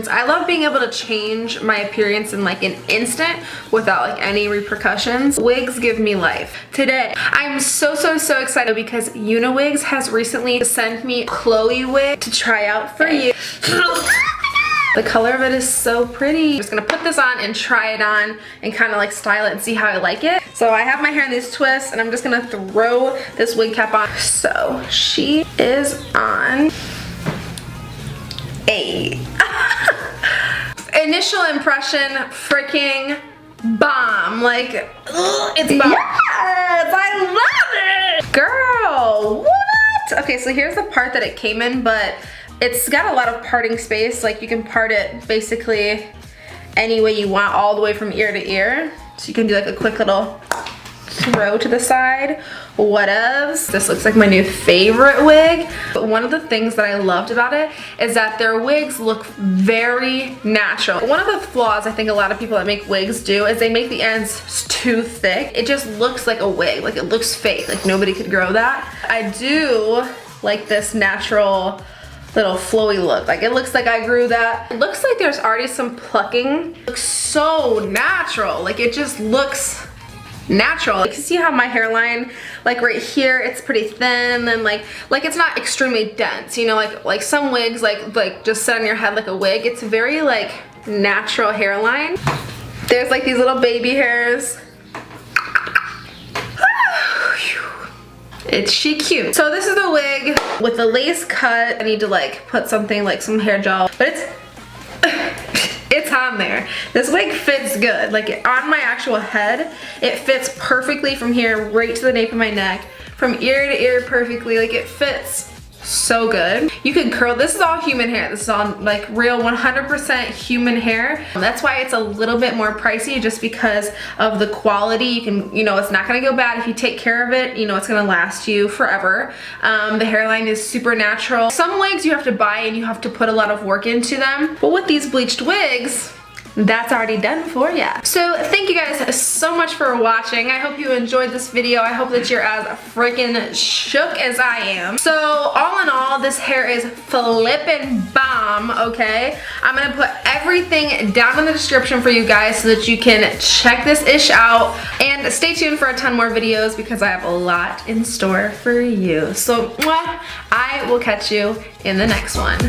I love being able to change my appearance in like an instant without like any repercussions. Wigs give me life. Today, I'm so excited because UniWigs has recently sent me Chloe wig to try out for you. The color of it is so pretty. I'm just gonna put this on and try it on and kind of like style it and see how I like it. So I have my hair in these twists and I'm just gonna throw this wig cap on. So she is on. Initial impression, freaking bomb. Like, ugh, it's bomb. Yes, I love it. Girl, what? Okay, so here's the part that it came in, but it's got a lot of parting space. Like you can part it basically any way you want, all the way from ear to ear. So you can do like a quick little throw to the side. Whatevs. This looks like my new favorite wig. But one of the things that I loved about it is that their wigs look very natural. One of the flaws I think a lot of people that make wigs do is they make the ends too thick. It just looks like a wig. Like it looks fake. Like nobody could grow that. I do like this natural little flowy look. Like it looks like I grew that. It looks like there's already some plucking. It looks so natural. Like it just looks natural. You can see how my hairline, like right here, it's pretty thin, and like it's not extremely dense, you know, like some wigs like just sit on your head like a wig. It's very like natural hairline. There's like these little baby hairs. It's she cute. So this is the wig with the lace cut. I need to like put something like some hair gel, but it's on there. This wig fits good. Like on my actual head, it fits perfectly from here right to the nape of my neck, from ear to ear perfectly. Like it fits so good. You can curl. This is all human hair. This is all like real 100% human hair. That's why it's a little bit more pricey, just because of the quality. You can, you know, it's not gonna go bad if you take care of it. You know, it's gonna last you forever. The hairline is super natural. Some wigs you have to buy and you have to put a lot of work into them. But with these bleached wigs, that's already done for ya. So thank you guys so much for watching. I hope you enjoyed this video. I hope that you're as freaking shook as I am. So all in all, this hair is flippin' bomb, okay? I'm gonna put everything down in the description for you guys so that you can check this ish out, and stay tuned for a ton more videos because I have a lot in store for you. So mwah, I will catch you in the next one.